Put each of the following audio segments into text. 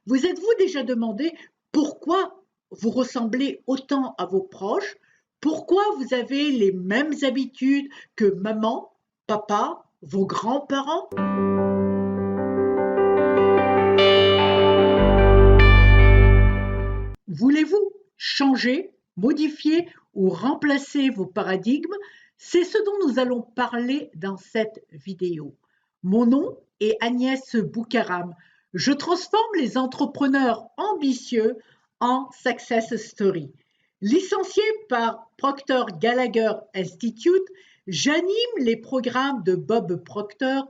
Vous êtes-vous déjà demandé pourquoi vous ressemblez autant à vos proches? Pourquoi vous avez les mêmes habitudes que maman, papa, vos grands-parents? Voulez-vous changer, modifier ou remplacer vos paradigmes? C'est ce dont nous allons parler dans cette vidéo. Mon nom est Agnès Boukaram. Je transforme les entrepreneurs ambitieux en success story. Licenciée par Procter Gallagher Institute, j'anime les programmes de Bob Proctor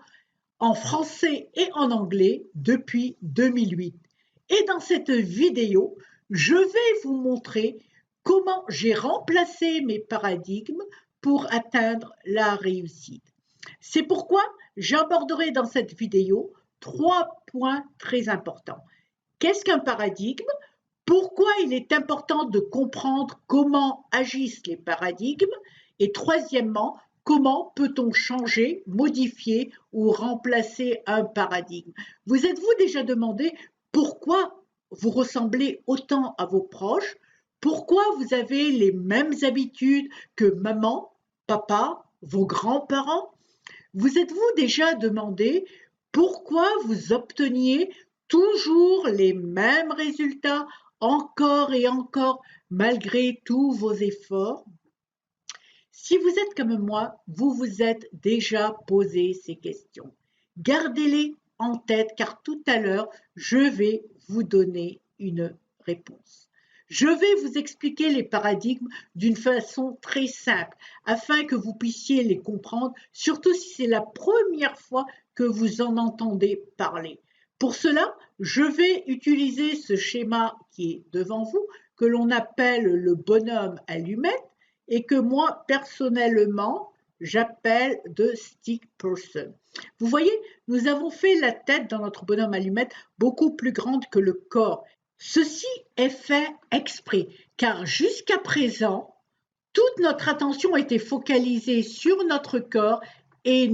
en français et en anglais depuis 2008. Et dans cette vidéo, je vais vous montrer comment j'ai remplacé mes paradigmes pour atteindre la réussite. C'est pourquoi j'aborderai dans cette vidéo 3 points très importants. Qu'est-ce qu'un paradigme? Pourquoi il est important de comprendre comment agissent les paradigmes? Et troisièmement, comment peut-on changer, modifier ou remplacer un paradigme? Vous êtes-vous déjà demandé pourquoi vous ressemblez autant à vos proches? Pourquoi vous avez les mêmes habitudes que maman, papa, vos grands-parents? Vous êtes-vous déjà demandé pourquoi vous obteniez toujours les mêmes résultats encore et encore malgré tous vos efforts? Si vous êtes comme moi, vous vous êtes déjà posé ces questions. Gardez-les en tête car tout à l'heure, je vais vous donner une réponse. Je vais vous expliquer les paradigmes d'une façon très simple afin que vous puissiez les comprendre, surtout si c'est la première fois que vous en entendez parler. Pour cela, je vais utiliser ce schéma qui est devant vous, que l'on appelle le bonhomme allumette, et que moi, personnellement, j'appelle de stick person. Vous voyez, nous avons fait la tête dans notre bonhomme allumette beaucoup plus grande que le corps. Ceci est fait exprès, car jusqu'à présent, toute notre attention a été focalisée sur notre corps et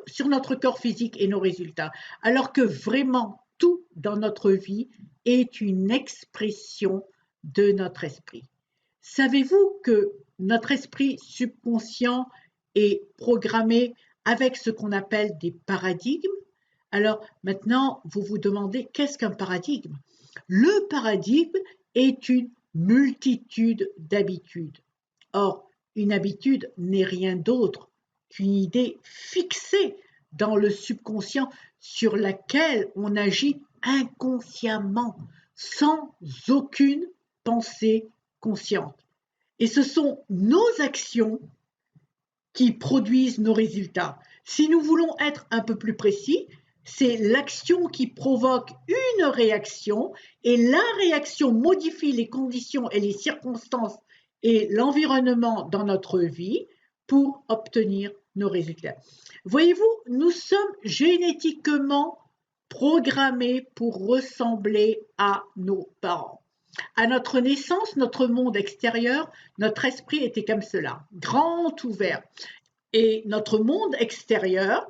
sur notre corps physique et nos résultats, alors que vraiment tout dans notre vie est une expression de notre esprit. Savez-vous que notre esprit subconscient est programmé avec ce qu'on appelle des paradigmes? Alors maintenant, vous vous demandez qu'est-ce qu'un paradigme? Le paradigme est une multitude d'habitudes. Or, une habitude n'est rien d'autre qu'une idée fixée dans le subconscient sur laquelle on agit inconsciemment, sans aucune pensée consciente. Et ce sont nos actions qui produisent nos résultats. Si nous voulons être un peu plus précis, c'est l'action qui provoque une réaction et la réaction modifie les conditions et les circonstances et l'environnement dans notre vie pour obtenir nos résultats. Voyez-vous, nous sommes génétiquement programmés pour ressembler à nos parents. À notre naissance, notre monde extérieur, notre esprit était comme cela, grand ouvert. Et notre monde extérieur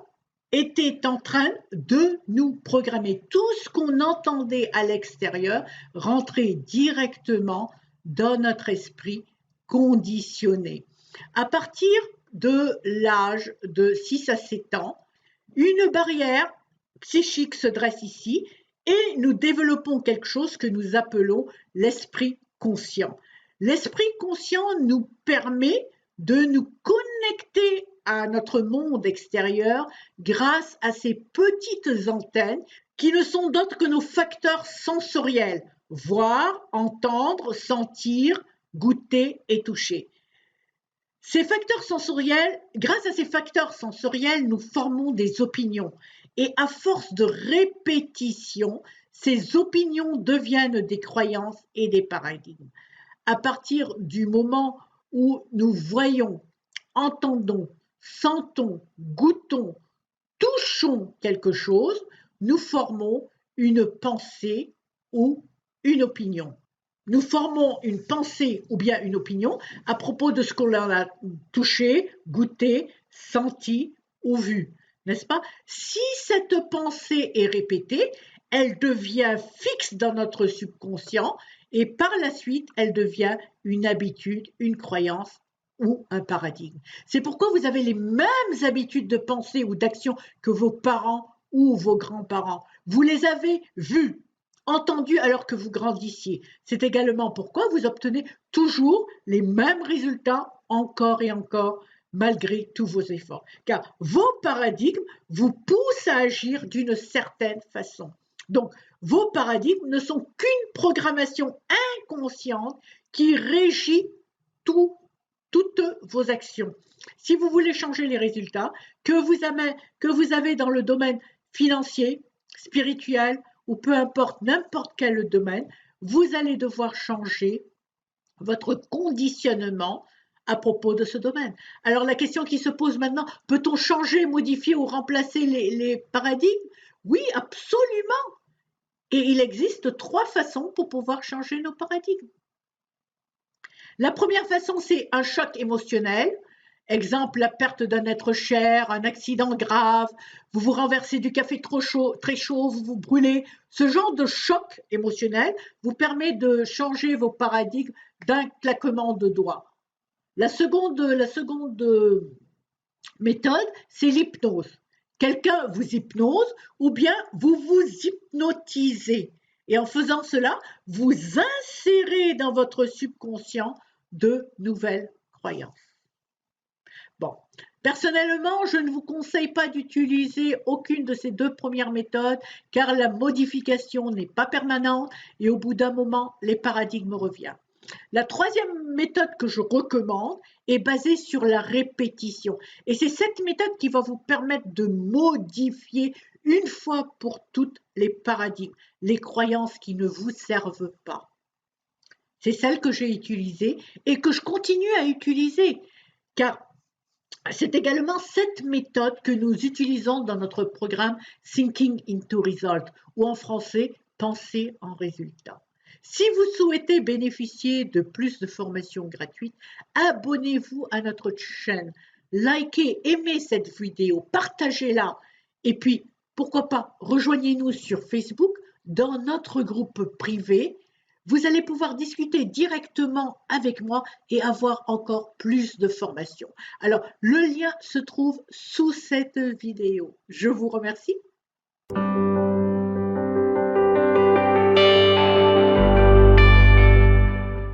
était en train de nous programmer. Tout ce qu'on entendait à l'extérieur rentrait directement dans notre esprit conditionné. À partir de l'âge de 6 à 7 ans, une barrière psychique se dresse ici et nous développons quelque chose que nous appelons l'esprit conscient. L'esprit conscient nous permet de nous connecter à notre monde extérieur grâce à ces petites antennes qui ne sont d'autres que nos facteurs sensoriels, voir, entendre, sentir, goûter et toucher. Ces facteurs sensoriels, grâce à ces facteurs sensoriels, nous formons des opinions. Et à force de répétition, ces opinions deviennent des croyances et des paradigmes. À partir du moment où nous voyons, entendons, sentons, goûtons, touchons quelque chose, nous formons une pensée ou une opinion. Nous formons une pensée ou bien une opinion à propos de ce qu'on a touché, goûté, senti ou vu, n'est-ce pas? Si cette pensée est répétée, elle devient fixe dans notre subconscient et par la suite, elle devient une habitude, une croyance ou un paradigme. C'est pourquoi vous avez les mêmes habitudes de pensée ou d'action que vos parents ou vos grands-parents. Vous les avez vues, entendues alors que vous grandissiez. C'est également pourquoi vous obtenez toujours les mêmes résultats encore et encore malgré tous vos efforts. Car vos paradigmes vous poussent à agir d'une certaine façon. Donc, vos paradigmes ne sont qu'une programmation inconsciente qui régit toutes vos actions. Si vous voulez changer les résultats que vous avez dans le domaine financier, spirituel ou peu importe n'importe quel domaine, vous allez devoir changer votre conditionnement à propos de ce domaine. Alors la question qui se pose maintenant, peut-on changer, modifier ou remplacer les paradigmes? Oui, absolument. Et il existe 3 façons pour pouvoir changer nos paradigmes. La première façon, c'est un choc émotionnel. Exemple, la perte d'un être cher, un accident grave, vous vous renversez du café trop chaud, très chaud, vous vous brûlez. Ce genre de choc émotionnel vous permet de changer vos paradigmes d'un claquement de doigts. La seconde méthode, c'est l'hypnose. Quelqu'un vous hypnose ou bien vous vous hypnotisez. Et en faisant cela, vous insérez dans votre subconscient de nouvelles croyances. Bon, personnellement, je ne vous conseille pas d'utiliser aucune de ces 2 premières méthodes car la modification n'est pas permanente et au bout d'un moment, les paradigmes reviennent. La troisième méthode que je recommande est basée sur la répétition. Et c'est cette méthode qui va vous permettre de modifier une fois pour toutes les paradigmes, les croyances qui ne vous servent pas. C'est celle que j'ai utilisée et que je continue à utiliser, car c'est également cette méthode que nous utilisons dans notre programme Thinking into Result, ou en français, penser en résultat. Si vous souhaitez bénéficier de plus de formations gratuites, abonnez-vous à notre chaîne, likez, aimez cette vidéo, partagez-la et puis, pourquoi pas, rejoignez-nous sur Facebook dans notre groupe privé. Vous allez pouvoir discuter directement avec moi et avoir encore plus de formations. Alors, le lien se trouve sous cette vidéo. Je vous remercie.